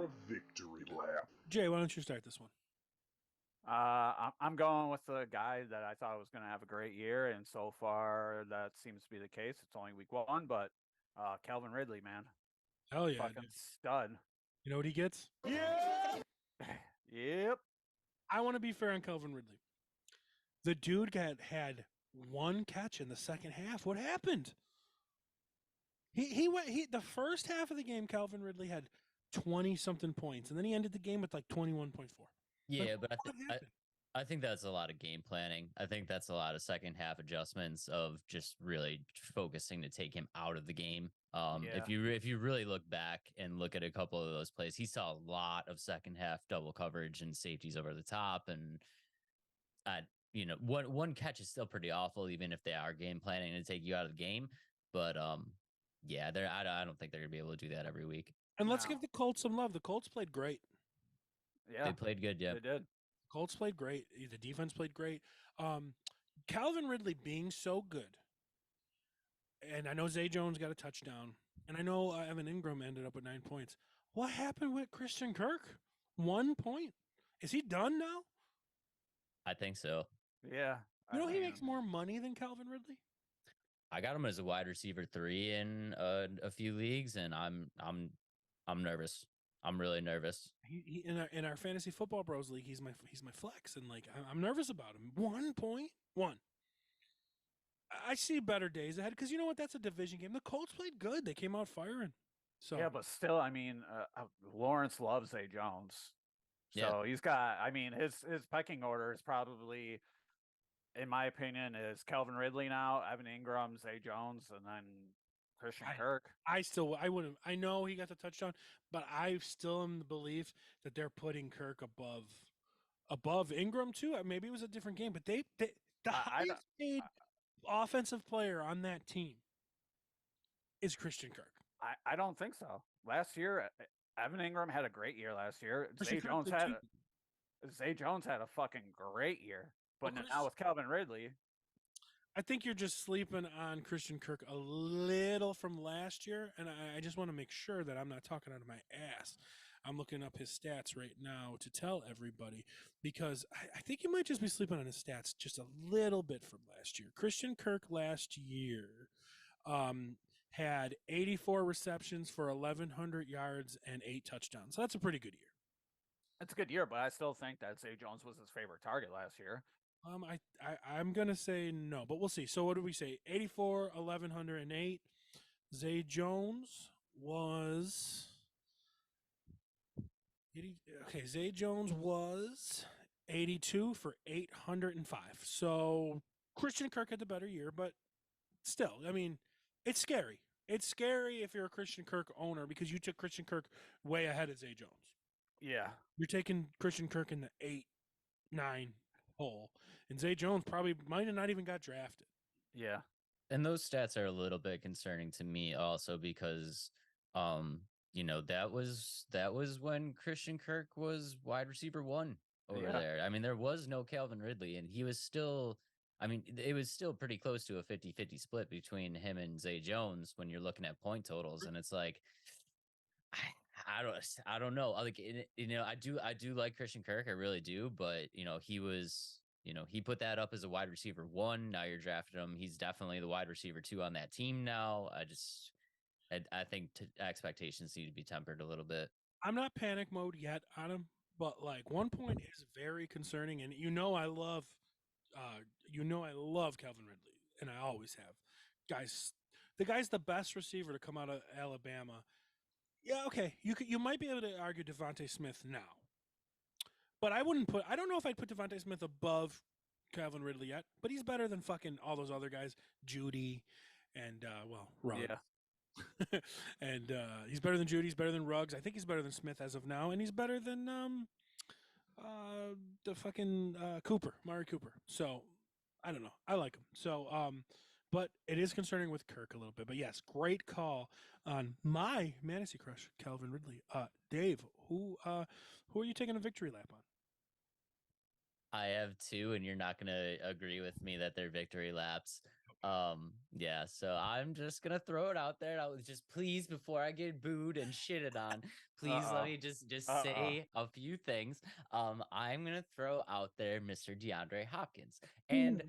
for a victory lap. Jay, why don't you start this one? I'm going with the guy that I thought was going to have a great year, and so far that seems to be the case. It's only week one, but Calvin Ridley, man, Hell yeah, fucking dude. stud. You know what he gets? Yep. I want to be fair on Calvin Ridley. The dude had one catch in the second half. What happened? He went the first half of the game. Calvin Ridley had 20 something points, and then he ended the game with like 21.4. Yeah, Like, but what happened? I think that's a lot of game planning. I think that's a lot of second half adjustments of just really focusing to take him out of the game. If you really look back and look at a couple of those plays, he saw a lot of second half double coverage and safeties over the top, and one catch is still pretty awful, even if they are game planning to take you out of the game. But yeah, I don't think they're gonna be able to do that every week. And let's give the Colts some love. The Colts played great. Yeah, they played good. Yeah, they did. Colts played great. The defense played great. Calvin Ridley being so good, and I know Zay Jones got a touchdown, and I know Evan Ingram ended up with 9 points. What happened with Christian Kirk? 1 point? Is he done now? I think so. Yeah. You know he makes more money than Calvin Ridley? I got him as a wide receiver 3 in a few leagues, and I'm nervous. I'm really nervous. He in our fantasy football bros league, he's my flex, and like I'm nervous about him. 1 point, 1. I see better days ahead because you know what? That's a division game. The Colts played good. They came out firing. So yeah, but still, I mean, Lawrence loves Zay Jones, so he's got. I mean, his pecking order is probably, in my opinion, is Calvin Ridley now, Evan Ingram, Zay Jones, and then Christian Kirk. I wouldn't. I know he got the touchdown, but I still am the belief that they're putting Kirk above Ingram too. Maybe it was a different game, but the highest paid offensive player on that team is Christian Kirk. I don't think so. Last year, Evan Ingram had a great year last year. Zay Jones had a fucking great year. But now with Calvin Ridley, I think you're just sleeping on Christian Kirk a little from last year, and I just want to make sure that I'm not talking out of my ass. I'm looking up his stats right now to tell everybody because I think you might just be sleeping on his stats just a little bit from last year. Christian Kirk last year had 84 receptions for 1,100 yards and 8 touchdowns. So that's a pretty good year. It's a good year, but I still think that Zay Jones was his favorite target last year. I'm gonna say no, but we'll see. So what did we say? 84, 1,108. Zay Jones was 80. Okay, Zay Jones was 82 for 805. So Christian Kirk had the better year, but still, I mean, it's scary. It's scary if you're a Christian Kirk owner because you took Christian Kirk way ahead of Zay Jones. Yeah, you're taking Christian Kirk in the 8-9 hole. And Zay Jones probably might have not even got drafted. Yeah. And those stats are a little bit concerning to me also because that was when Christian Kirk was wide receiver 1 over there. I mean, there was no Calvin Ridley, and he was still it was still pretty close to a 50-50 split between him and Zay Jones when you're looking at point totals, and it's like I don't know. Like, I do like Christian Kirk. I really do. But, he was, he put that up as a wide receiver 1. Now you're drafting him. He's definitely the wide receiver 2 on that team now. I think expectations need to be tempered a little bit. I'm not panic mode yet on him, but like 1 point is very concerning. And I love Calvin Ridley, and I always have. The guy's the best receiver to come out of Alabama. Yeah, okay. You might be able to argue Devontae Smith now, but I don't know if I'd put Devontae Smith above Calvin Ridley yet. But he's better than fucking all those other guys, Judy, and Ruggs. Yeah. And he's better than Judy. He's better than Ruggs. I think he's better than Smith as of now, and he's better than the fucking Cooper, Mari Cooper. So I don't know. I like him. So but it is concerning with Kirk a little bit. But yes, great call on my fantasy crush, Calvin Ridley. Dave, who are you taking a victory lap on? I have 2, and you're not going to agree with me that they're victory laps. Yeah, so I'm just gonna throw it out there. I was just please before I get booed and shitted on, please let Uh-oh. me just Uh-oh. say a few things. I'm gonna throw out there Mr. DeAndre Hopkins. And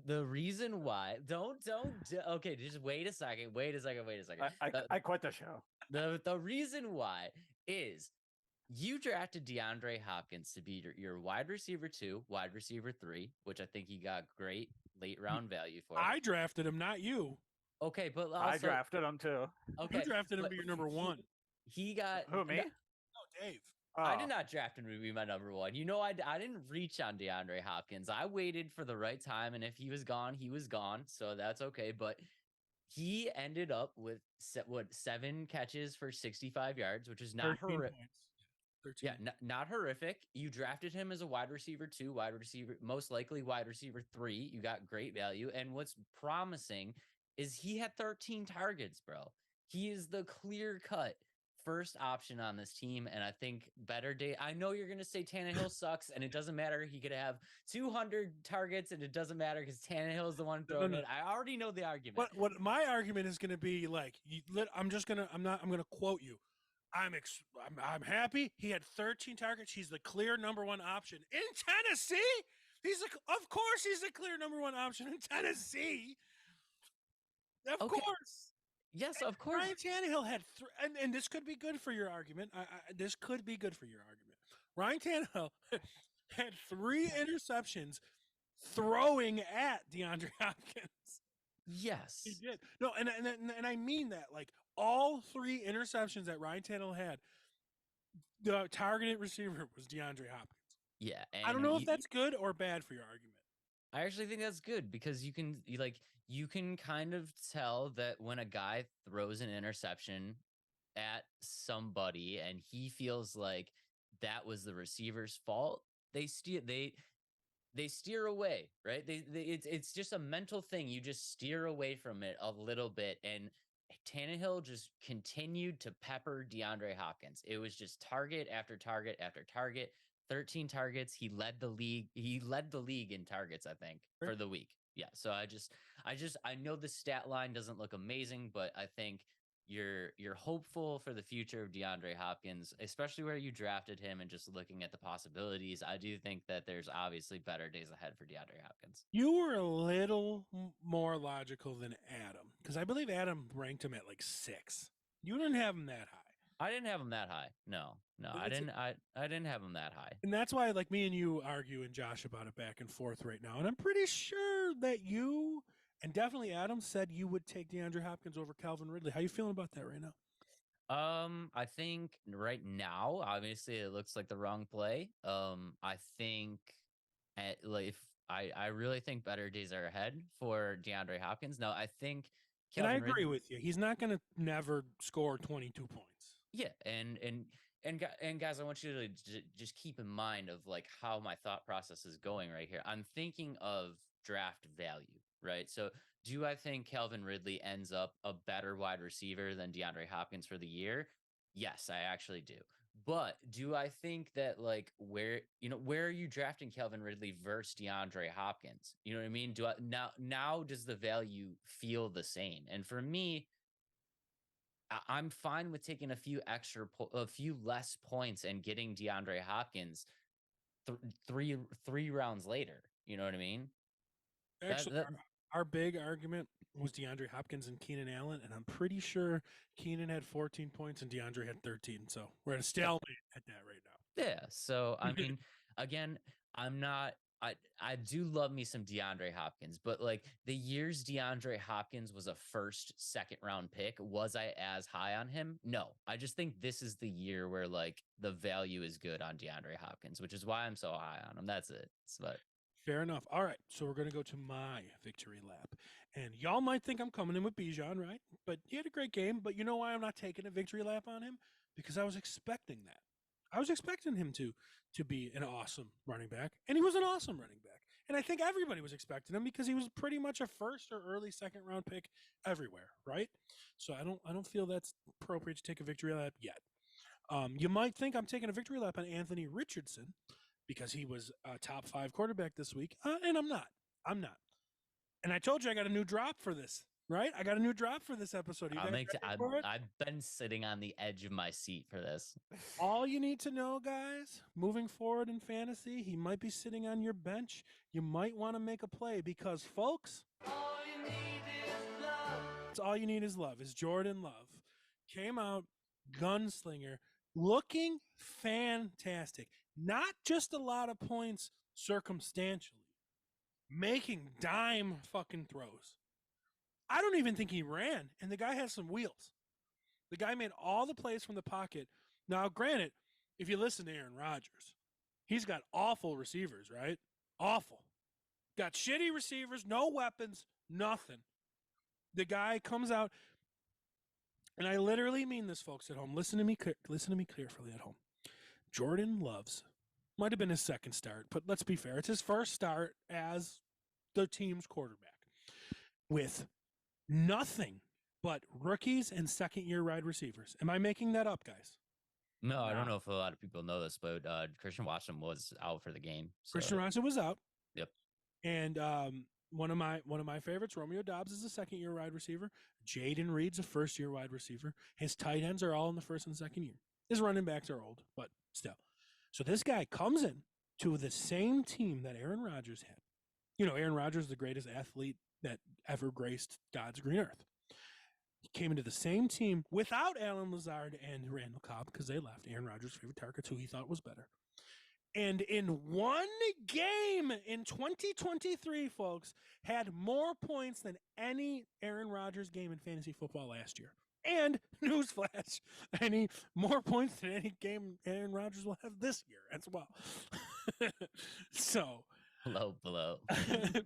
the reason why okay, just wait a second. I quit the show. The reason why is you drafted DeAndre Hopkins to be your wide receiver 2, wide receiver 3, which I think he got great late round value for. I drafted him, not you. Okay, but also, I drafted him too. Okay, You drafted him but to be your number one. He got Who, me? No, Dave. I Oh. did not draft him to be my number one. You know, I didn't reach on DeAndre Hopkins. I waited for the right time, and if he was gone, he was gone. So that's okay. But he ended up with 7 catches for 65 yards, which is not 13 horrific. points. 13. Yeah, not horrific. You drafted him as a wide receiver 2, wide receiver, most likely wide receiver 3. You got great value. And what's promising is he had 13 targets, bro. He is the clear cut first option on this team. And I think better day. I know you're going to say Tannehill sucks and it doesn't matter. He could have 200 targets and it doesn't matter because Tannehill is the one throwing it. I already know the argument. What my argument is going to be like, I'm going to quote you. I'm happy. He had 13 targets. He's the clear number one option in Tennessee. Of course he's the clear number one option in Tennessee. Of course. Yes, of course. Ryan Tannehill had and this could be good for your argument. This could be good for your argument. Ryan Tannehill had 3 interceptions throwing at DeAndre Hopkins. Yes, he did. No, and I mean that. Like all 3 interceptions that Ryan Tannehill had, the targeted receiver was DeAndre Hopkins. Yeah, I don't know if that's good or bad for your argument. I actually think that's good because you can kind of tell that when a guy throws an interception at somebody and he feels like that was the receiver's fault, they steer away, right? It's just a mental thing. You just steer away from it a little bit. And Tannehill just continued to pepper DeAndre Hopkins. It was just target after target after target. 13 targets. He led the league. He led the league in targets, I think, for the week. Yeah. So I know the stat line doesn't look amazing, but I think you're hopeful for the future of DeAndre Hopkins, especially where you drafted him and just looking at the possibilities. I do think that there's obviously better days ahead for DeAndre Hopkins. You were a little more logical than Adam because I believe Adam ranked him at like 6. You didn't have him that high. I didn't have him that high. No, I didn't. I didn't have him that high. And that's why, like, me and you argue and Josh about it back and forth right now. And I'm pretty sure that you and definitely Adam said you would take DeAndre Hopkins over Calvin Ridley. How you feeling about that right now? I think right now, obviously, it looks like the wrong play. I think, I really think better days are ahead for DeAndre Hopkins. Now, I think. Calvin and I agree with you. He's not going to never score 22 points. Yeah, and guys, I want you to just keep in mind of like how my thought process is going right here. I'm thinking of draft value, right? So do I think Calvin Ridley ends up a better wide receiver than DeAndre Hopkins for the year? Yes, I actually do. But do I think that like where are you drafting Calvin Ridley versus DeAndre Hopkins? You know what I mean? Now does the value feel the same? And for me, I'm fine with taking a few less points and getting DeAndre Hopkins three rounds later. You know what I mean? Actually, our big argument was DeAndre Hopkins and Keenan Allen, and I'm pretty sure Keenan had 14 points and DeAndre had 13. So we're at a stalemate at that right now. Yeah. So I mean, again, I do love me some DeAndre Hopkins, but like the years DeAndre Hopkins was a second round pick, was I as high on him? No, I just think this is the year where like the value is good on DeAndre Hopkins, which is why I'm so high on him. That's it. But fair enough. All right. So we're going to go to my victory lap. And y'all might think I'm coming in with Bijan, right? But he had a great game. But you know why I'm not taking a victory lap on him? Because I was expecting that. I was expecting him to be an awesome running back, and he was an awesome running back. And I think everybody was expecting him because he was pretty much a first or early second round pick everywhere, right? So I don't feel that's appropriate to take a victory lap yet. You might think I'm taking a victory lap on Anthony Richardson because he was a top 5 quarterback this week, and I'm not. And I told you I got a new drop for this, right? I got a new drop for this episode. You guys ready for it? I've been sitting on the edge of my seat for this. All you need to know, guys, moving forward in fantasy, he might be sitting on your bench. You might want to make a play because, folks, it's all you need is love. Is Jordan Love. Came out, gunslinger, looking fantastic. Not just a lot of points circumstantially, making dime fucking throws. I don't even think he ran, and the guy has some wheels. The guy made all the plays from the pocket. Now, granted, if you listen to Aaron Rodgers, he's got awful receivers, right? Awful. Got shitty receivers, no weapons, nothing. The guy comes out, and I literally mean this, folks at home. Listen to me carefully at home. Jordan Love's might have been his second start, but let's be fair. It's his first start as the team's quarterback with nothing but rookies and second-year wide receivers. Am I making that up, guys? No, I don't know if a lot of people know this, but Christian Watson was out for the game. So. Christian Watson was out. Yep. And one of my favorites, Romeo Doubs, is a second-year wide receiver. Jaden Reed's a first-year wide receiver. His tight ends are all in the first and second year. His running backs are old, but still. So this guy comes in to the same team that Aaron Rodgers had. You know, Aaron Rodgers is the greatest athlete that ever graced God's green earth. He came into the same team without Alan Lazard and Randall Cobb because they left. Aaron Rodgers' favorite targets, who he thought was better. And in one game in 2023, folks, had more points than any Aaron Rodgers game in fantasy football last year. And newsflash, more points than any game Aaron Rodgers will have this year as well. So low blow.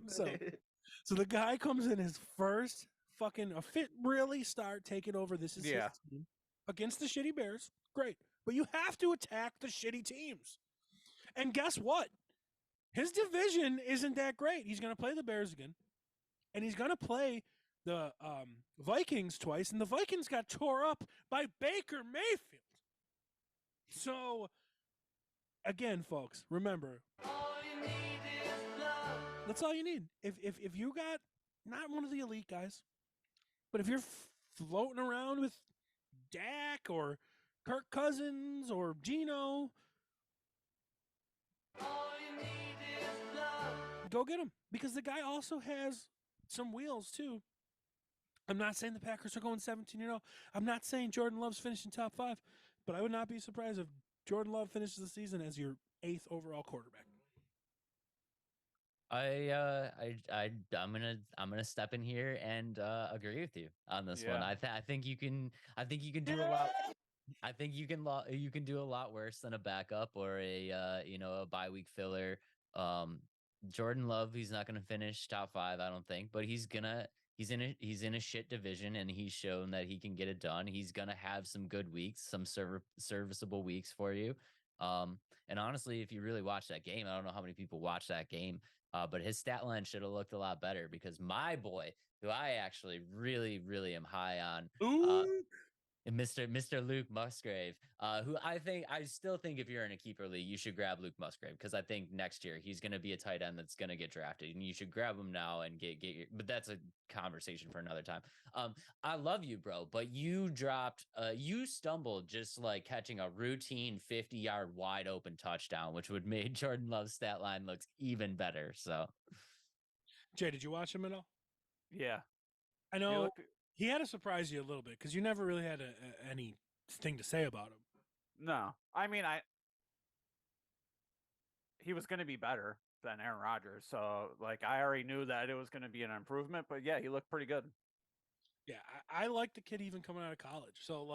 So the guy comes in his first fucking really start taking over. This is his team against the shitty Bears. Great. But you have to attack the shitty teams. And guess what? His division isn't that great. He's going to play the Bears again. And he's going to play the Vikings twice. And the Vikings got tore up by Baker Mayfield. So, again, folks, remember, that's all you need. If you got not one of the elite guys, but if you're floating around with Dak or Kirk Cousins or Geno, go get him. Because the guy also has some wheels, too. I'm not saying the Packers are going 17-0. I'm not saying Jordan Love's finishing top 5, but I would not be surprised if Jordan Love finishes the season as your 8th overall quarterback. I'm gonna step in here and agree with you on this one. I think you can do a lot. I think you can do a lot worse than a backup or a bye week filler. Jordan Love, he's not gonna finish top 5, I don't think, but he's in a shit division and he's shown that he can get it done. He's gonna have some good weeks, some serviceable weeks for you. And honestly, if you really watch that game, I don't know how many people watch that game. But his stat line should have looked a lot better because my boy, who I actually really, really am high on, Mr. Luke Musgrave, who I still think if you're in a keeper league, you should grab Luke Musgrave because I think next year he's going to be a tight end that's going to get drafted, and you should grab him now and get your. But that's a conversation for another time. I love you, bro, but you stumbled just like catching a routine 50-yard wide open touchdown, which would make Jordan Love's stat line looks even better. Jay, did you watch him at all? Yeah, I know. He had to surprise you a little bit because you never really had anything to say about him. No. I mean, he was going to be better than Aaron Rodgers. So, I already knew that it was going to be an improvement. But, yeah, he looked pretty good. Yeah, I like the kid even coming out of college. So,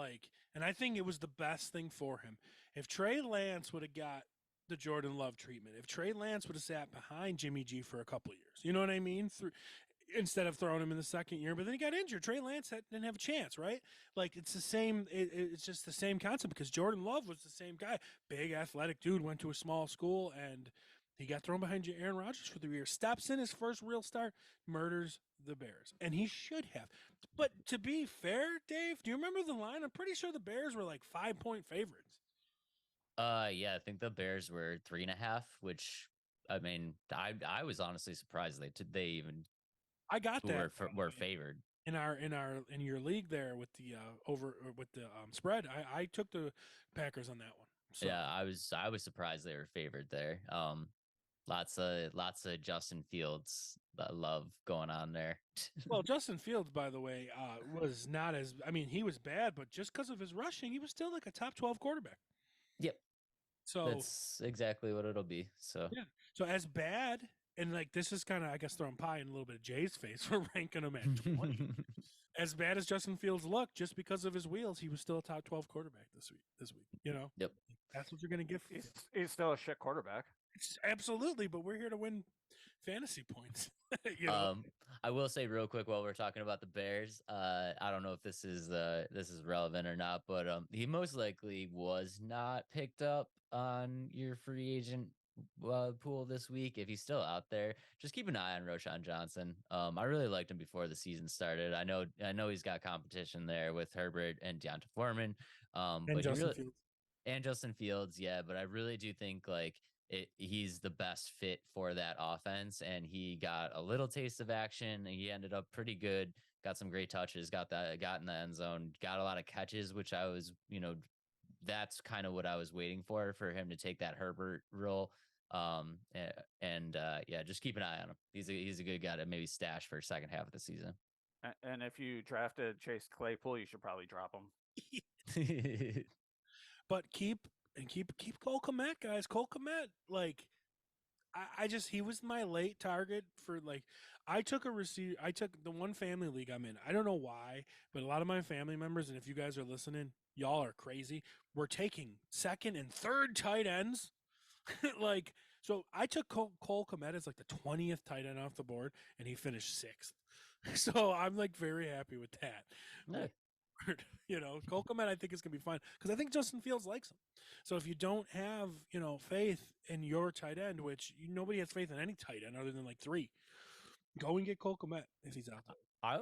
and I think it was the best thing for him. If Trey Lance would have got the Jordan Love treatment, if Trey Lance would have sat behind Jimmy G for a couple of years, you know what I mean? Instead of throwing him in the second year, but then he got injured. Trey Lance didn't have a chance, right? It's the same. It's just the same concept because Jordan Love was the same guy, big athletic dude, went to a small school, and he got thrown behind Aaron Rodgers for the year. Steps in his first real start, murders the Bears, and he should have. But to be fair, Dave, do you remember the line? I'm pretty sure the Bears were 5-point favorites. Yeah, I think the Bears were 3.5, which I mean, I was honestly surprised they even I got who that were favored. in your league there with the spread. I took the Packers on that one. So. Yeah, I was surprised they were favored there. Lots of Justin Fields love going on there. Well, Justin Fields, by the way, was not as. I mean, he was bad, but just because of his rushing, he was still like a top 12 quarterback. Yep. So that's exactly what it'll be. So yeah. So as bad, and like this is kind of, I guess, throwing pie in a little bit of Jay's face for ranking him at 20. As bad as Justin Fields looked, just because of his wheels, he was still a top 12 quarterback this week. You know. Yep. That's what you're going to get. He's still a shit quarterback. Absolutely, but we're here to win fantasy points. You know? I will say real quick while we're talking about the Bears, I don't know if this is relevant or not, but he most likely was not picked up on your free agent pool this week. If he's still out there, just keep an eye on Roschon Johnson. I really liked him before the season started. I know he's got competition there with Herbert and Deonta Foreman, and but Justin Fields. And Justin Fields, yeah, but I really do think like he's the best fit for that offense, and he got a little taste of action, and he ended up pretty good. Got some great touches, got in the end zone, got a lot of catches, which I was, that's kind of what I was waiting for him to take that Herbert role. Yeah, just keep an eye on him. He's a good guy to maybe stash for second half of the season. And if you drafted Chase Claypool, you should probably drop him. But keep Cole Kmet, guys. Cole Kmet, like, he was my late target for, like, I took the one family league I'm in. I don't know why, but a lot of my family members, and if you guys are listening, y'all are crazy. We're taking second and third tight ends. Like, so I took Cole Kmet as like the 20th tight end off the board, and he finished 6th. So I'm like very happy with that. No. Cole Kmet I think is going to be fine because I think Justin Fields likes him. So if you don't have, faith in your tight end, which nobody has faith in any tight end other than like 3, go and get Cole Kmet if he's out there. I